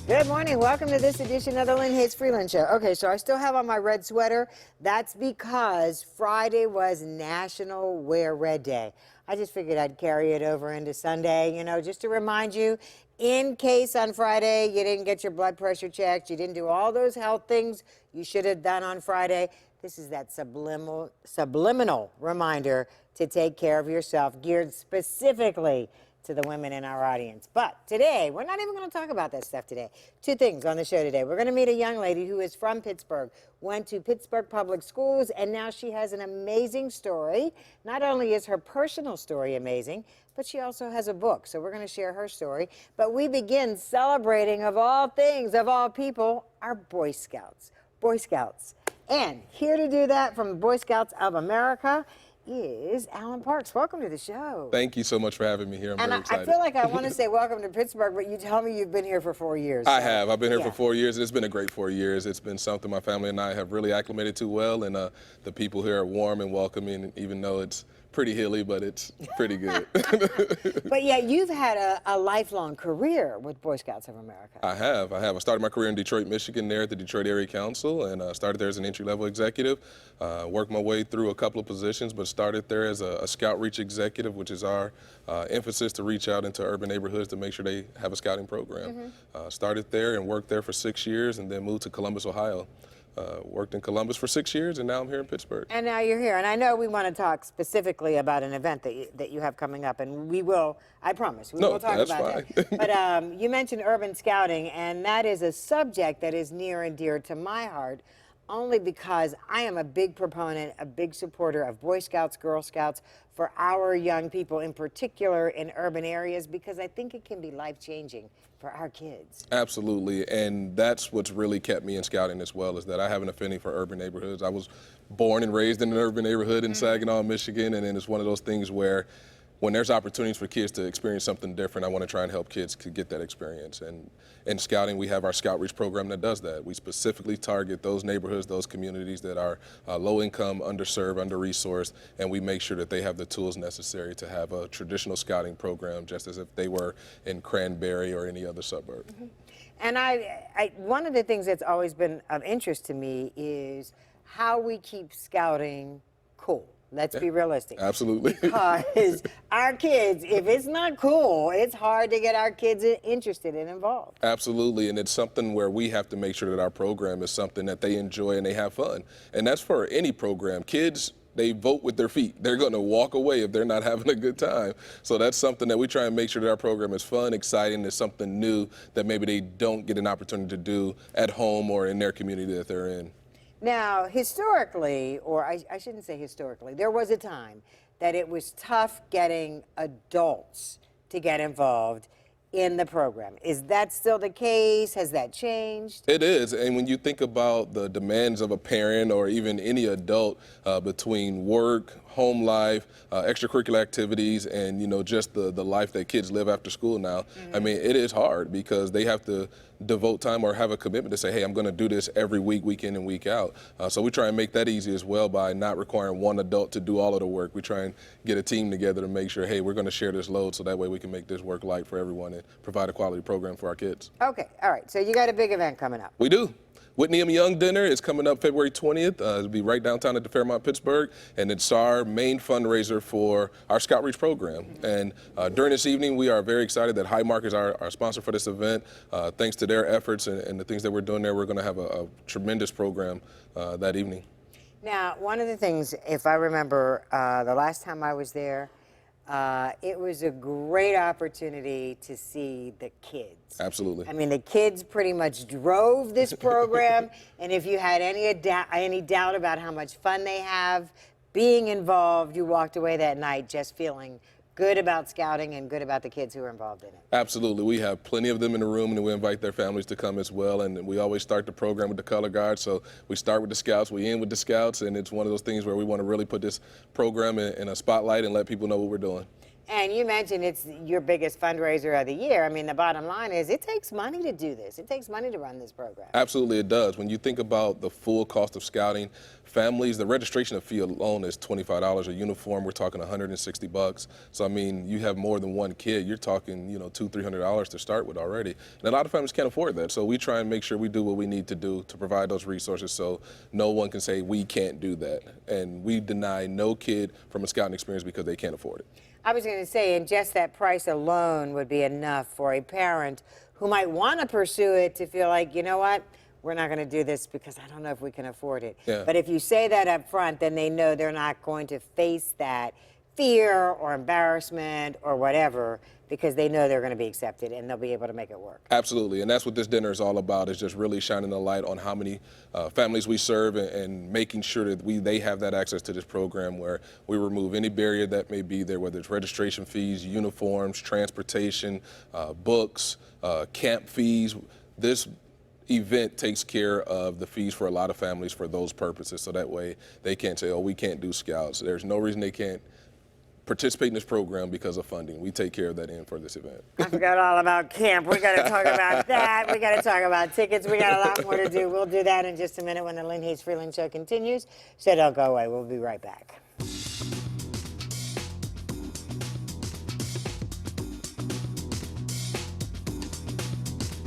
Good morning. Welcome to this edition of the Lynn Hayes Freeland Show. Okay, so I still have on my red sweater. That's because Friday was National Wear Red Day. I just figured I'd carry it over into Sunday, you know, just to remind you, in case on Friday you didn't get your blood pressure checked, you didn't do all those health things you should have done on Friday. This is that subliminal reminder to take care of yourself, geared specifically to the women in our audience. But today, we're not even going to talk about that stuff today. Two things on the show today. We're going to meet a young lady who is from Pittsburgh, went to Pittsburgh Public Schools, and now she has an amazing story. Not only is her personal story amazing, but she also has a book. So we're going to share her story. But we begin celebrating, of all things, of all people, our Boy Scouts. Boy Scouts. And here to do that from the Boy Scouts of America is Alan Parks. Welcome to the show. Thank you so much for having me here. I'm very excited. I feel like I want to say welcome to Pittsburgh, but you tell me you've been here for 4 years. I have. I've been here for 4 years. It's been a great 4 years. It's been something my family and I have really acclimated to well, and the people here are warm and welcoming, even though it's pretty hilly, but it's pretty good. But yeah, you've had a lifelong career with Boy Scouts of America. I have. I started my career in Detroit, Michigan, there at the Detroit Area Council, and started there as an entry-level executive. Worked my way through a couple of positions, but started there as a Scout Reach executive, which is our emphasis to reach out into urban neighborhoods to make sure they have a scouting program. Started there and worked there for 6 years, and then moved to Columbus, Ohio. Worked in Columbus for 6 years, and now I'm here in Pittsburgh. And now you're here. And I know we want to talk specifically about an event that you have coming up, and we will, I promise, we will talk about that. But you mentioned urban scouting, and that is a subject that is near and dear to my heart, only because I am a big proponent, a big supporter of Boy Scouts, Girl Scouts, for our young people, in particular in urban areas, because I think it can be life-changing for our kids. Absolutely, and that's what's really kept me in scouting as well, is that I have an affinity for urban neighborhoods. I was born and raised in an urban neighborhood in Saginaw, Michigan, and then it's one of those things where when there's opportunities for kids to experience something different, I want to try and help kids to get that experience. And in scouting, we have our Scout Reach program that does that. We specifically target those neighborhoods, those communities that are low income, underserved, under-resourced, and we make sure that they have the tools necessary to have a traditional scouting program, just as if they were in Cranberry or any other suburb. And one of the things that's always been of interest to me is how we keep scouting cool. Let's be realistic. Absolutely. Because our kids, if it's not cool, it's hard to get our kids interested and involved. Absolutely, and it's something where we have to make sure that our program is something that they enjoy and they have fun. And that's for any program. Kids, they vote with their feet. They're going to walk away if they're not having a good time. So that's something that we try and make sure that our program is fun, exciting, is something new that maybe they don't get an opportunity to do at home or in their community that they're in. Now, historically, or I shouldn't say historically, there was a time that it was tough getting adults to get involved in the program. Is that still the case? Has that changed? It is, and when you think about the demands of a parent or even any adult between work, home life, extracurricular activities, and just the life that kids live after school now, I mean, it is hard because they have to devote time or have a commitment to say, hey, I'm going to do this every week, week in and week out. So we try and make that easy as well by not requiring one adult to do all of the work. We try and get a team together to make sure, hey, we're going to share this load so that way we can make this work light for everyone and provide a quality program for our kids. Okay, all right, so you got a big event coming up. We do. Whitney M. Young Dinner is coming up February 20th. It'll be right downtown at the Fairmont, Pittsburgh, and it's our main fundraiser for our Scout Reach program. And during this evening, we are very excited that Highmark is our sponsor for this event. Thanks to their efforts and the things that we're doing there, we're going to have a tremendous program that evening. Now, one of the things, if I remember the last time I was there, it was a great opportunity to see the kids. Absolutely. I mean, the kids pretty much drove this program, and if you had any doubt about how much fun they have being involved, you walked away that night just feeling good about scouting and good about the kids who are involved in it. Absolutely. We have plenty of them in the room, and we invite their families to come as well. And we always start the program with the color guard. So we start with the Scouts, we end with the Scouts, and it's one of those things where we want to really put this program in a spotlight and let people know what we're doing. And you mentioned it's your biggest fundraiser of the year. I mean, the bottom line is it takes money to do this. It takes money to run this program. Absolutely, it does. When you think about the full cost of scouting, families, the registration fee alone is $25. A uniform, we're talking $160. So I mean, you have more than one kid, you're talking, $200-300 to start with already. And a lot of families can't afford that. So we try and make sure we do what we need to do to provide those resources so no one can say we can't do that. And we deny no kid from a scouting experience because they can't afford it. I was going to say, and just that price alone would be enough for a parent who might want to pursue it to feel like, you know what, we're not going to do this because I don't know if we can afford it. Yeah. But if you say that up front, then they know they're not going to face that fear or embarrassment or whatever because they know they're going to be accepted and they'll be able to make it work. Absolutely, and that's what this dinner is all about, is just really shining the light on how many families we serve and making sure that they have that access to this program where we remove any barrier that may be there, whether it's registration fees, uniforms, transportation, books, camp fees. This event takes care of the fees for a lot of families for those purposes, so that way they can't say, oh, we can't do scouts. There's no reason they can't participate in this program because of funding. We take care of that end for this event. I forgot all about camp. We got to talk about that. We got to talk about tickets. We got a lot more to do. We'll do that in just a minute when the Lynn Hayes Freeland Show continues. So don't go away. We'll be right back.